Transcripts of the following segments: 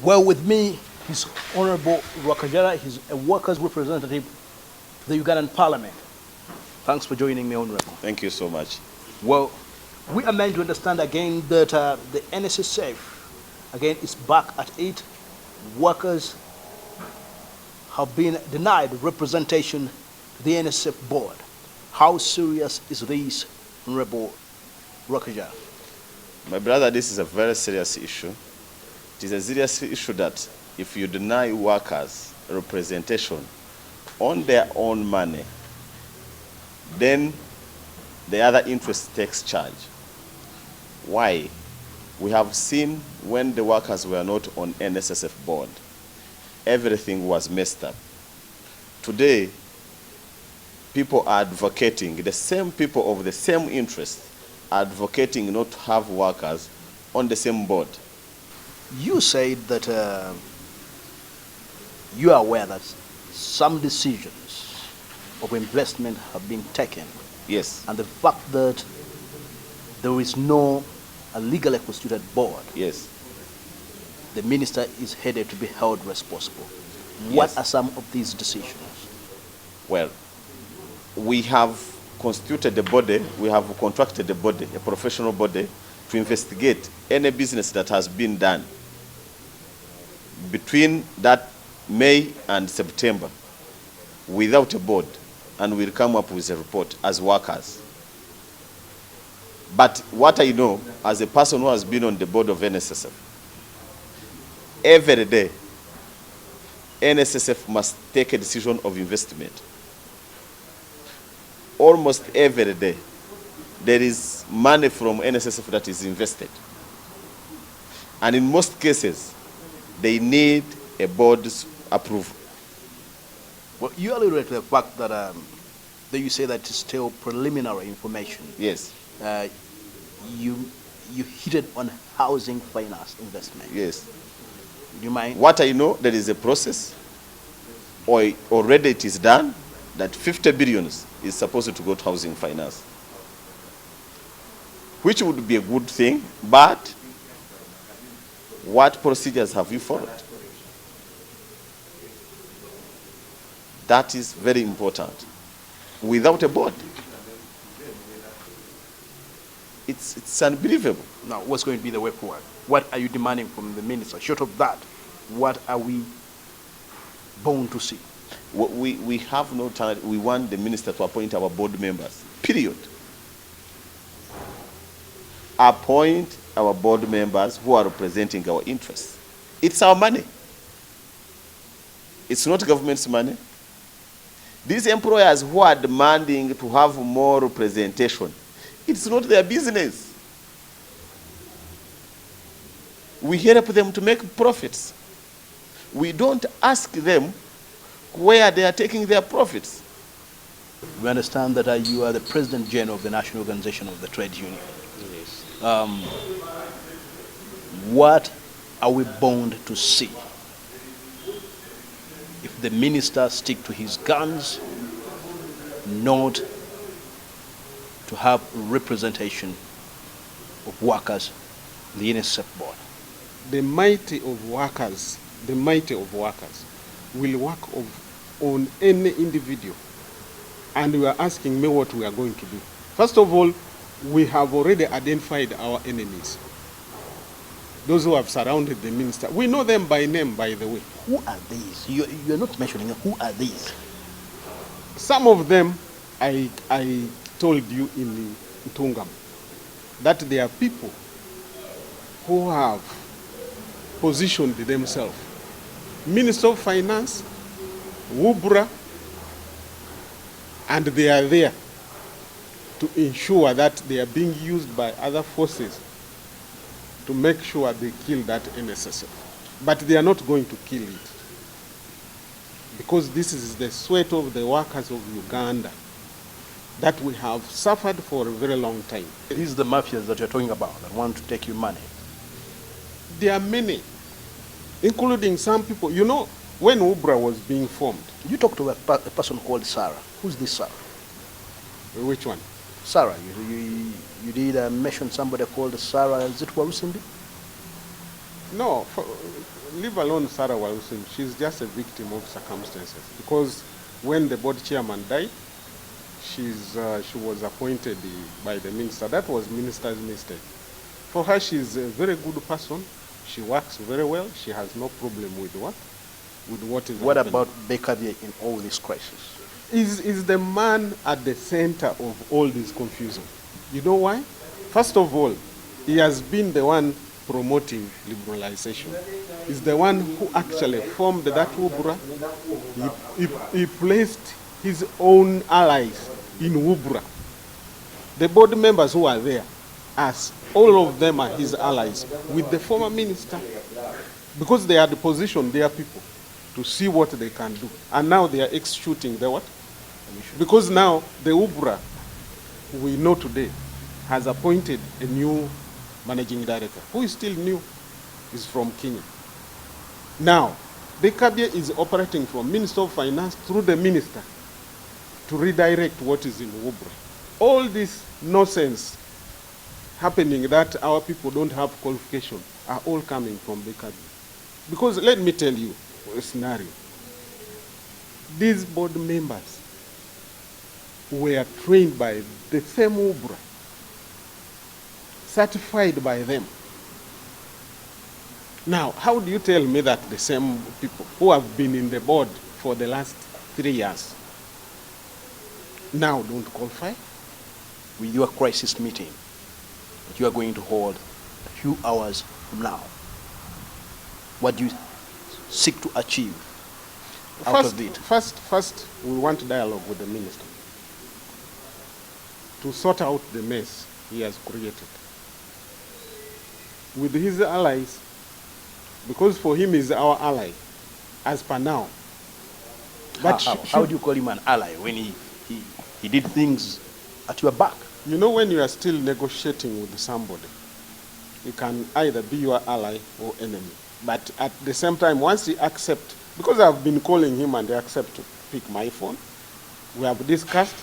Well, with me, His Honorable Kajara, he's a workers' representative to the Ugandan Parliament. Thanks for joining me, Honorable. Thank you so much. Well, we are meant to understand again that the NSSF, again, is back at it. Workers have been denied representation to the NSSF board. How serious is this, Honorable Kajara? My brother, this is a very serious issue. It is a serious issue that if you deny workers representation on their own money, then the other interest takes charge. Why? We have seen when the workers were not on NSSF board, everything was messed up. Today, people are advocating, the same people of the same interest, are advocating not to have workers on the same board. You said that you are aware that some decisions of investment have been taken. Yes. And the fact that there is no a legally constituted board. Yes. The minister is headed to be held responsible. Yes. What are some of these decisions? Well, we have constituted the body, we have contracted the body, a professional body, to investigate any business that has been done between that May and September without a board, and we'll come up with a report as workers. But what I know, as a person who has been on the board of NSSF, every day, NSSF must take a decision of investment. Almost every day, there is money from NSSF that is invested. And in most cases, they need a board's approval. Well, you alluded to the fact that, that you say that it's still preliminary information. Yes. You hit it on housing finance investment. Yes. Do you mind? What I know, there is a process, or already it is done, that 50 billion is supposed to go to housing finance, which would be a good thing, but what procedures have you followed? That is very important. Without a board, it's unbelievable. Now, what's going to be the way forward? What are you demanding from the minister? Short of that, what are we bound to see? We have no time. We want the minister to appoint our board members, period. Appoint our board members who are representing our interests. It's our money. It's not government's money. These employers who are demanding to have more representation, it's not their business. We help them to make profits. We don't ask them where they are taking their profits. We understand that you are the President General of the National Organization of the Trade Union. Yes. What are we bound to see if the minister stick to his guns, not to have representation of workers in the NSSF board? The mighty of workers will work on any individual. And we are asking me what we are going to do. First of all, we have already identified our enemies. Those who have surrounded the minister. We know them by name, by the way. Who are these? You're not mentioning them. Who are these? Some of them, I told you in Tungam, that they are people who have positioned themselves. Minister of Finance, Wubra, and they are there to ensure that they are being used by other forces to make sure they kill that NSSF. But they are not going to kill it, because this is the sweat of the workers of Uganda that we have suffered for a very long time. These are the mafias that you're talking about that want to take your money. There are many, including some people. You know, when Ubra was being formed. You talked to a person called Sarah. Who's this Sarah? Which one? Sarah. You did mention somebody called Sarah. Is it Warusimbi? No, leave alone Sarah Walusim. She's just a victim of circumstances. Because when the board chairman died, she was appointed by the minister. That was minister's mistake. For her, she's a very good person. She works very well. She has no problem with what is What happening. about Bekavia in all this crisis? Is the man at the center of all this confusion. You know why? First of all, he has been the one promoting liberalization. He's the one who actually formed that Wubura. He placed his own allies in Wubura. The board members who are there, as all of them are his allies with the former minister, because they had positioned their people to see what they can do. And now they are executing the what? Because now the Wubura we know today has appointed a new managing director, who is still new, is from Kenya. Now, Bekabia is operating from Minister of Finance through the minister to redirect what is in Wubra. All this nonsense happening that our people don't have qualification are all coming from Bekabia. Because let me tell you a scenario. These board members were trained by the same Wubra, certified by them. Now, how do you tell me that the same people who have been in the board for the last 3 years now don't qualify? With your crisis meeting that you are going to hold a few hours from now, what do you seek to achieve out of it? First, we want dialogue with the minister to sort out the mess he has created with his allies, because for him he's our ally as per now. But how do you call him an ally when he did things at your back? You know, when you are still negotiating with somebody, he can either be your ally or enemy. But at the same time, once he accepts, because I've been calling him and he accepts to pick my phone, we have discussed,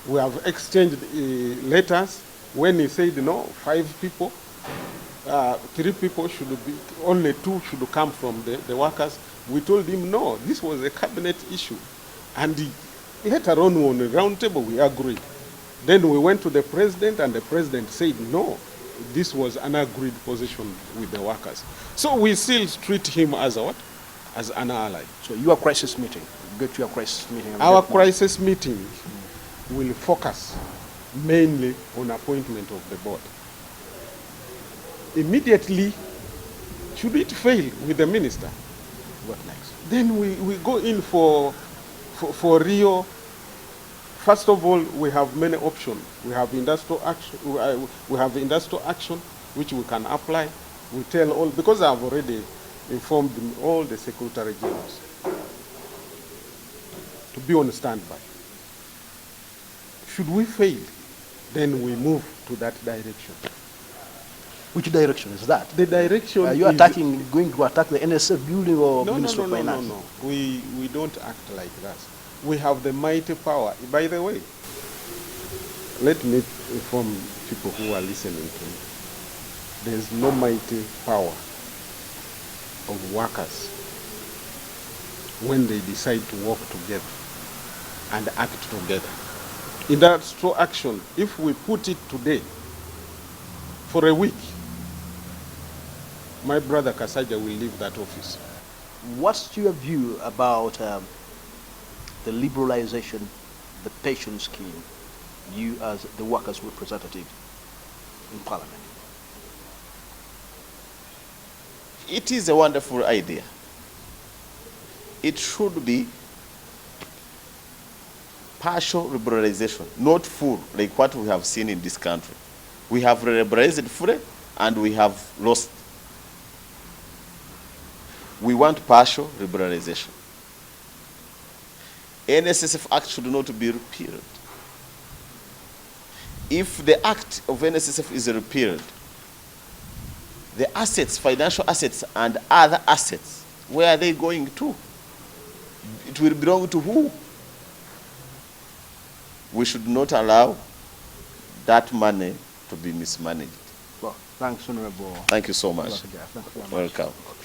we have exchanged letters. When he said no, 5 people, 3 people should be, only 2 should come from the workers. We told him no, this was a cabinet issue. And later on the round table, we agreed. Then we went to the president and the president said no, this was an agreed position with the workers. So we still treat him as a what? As an ally. So your crisis meeting, go to your crisis meeting. Our crisis meeting will focus mainly on appointment of the board. Immediately, should it fail with the minister, what next? Then we go in for real. First of all, we have many options. We have industrial action. We have industrial action, which we can apply. We tell all, because I've already informed all the secretary generals to be on standby. Should we fail, then we move to that direction. Which direction is that? The direction are you going to attack the NSSF building or Minister of Finance? No. We don't act like that. We have the mighty power. By the way, let me inform people who are listening to me. There is no mighty power of workers when they decide to work together and act together. In that straw action, if we put it today for a week, my brother Kasaija will leave that office. What's your view about the liberalization, the pension scheme, you as the workers' representative in Parliament? It is a wonderful idea. It should be partial liberalization, not full, like what we have seen in this country. We have liberalized fully and we have lost. We want partial liberalization. NSSF Act should not be repealed. If the Act of NSSF is repealed, the assets, financial assets and other assets, where are they going to? It will belong to who? We should not allow that money to be mismanaged. Well, Thanks, Honorable. Thank you so much. Thanks very much. Welcome.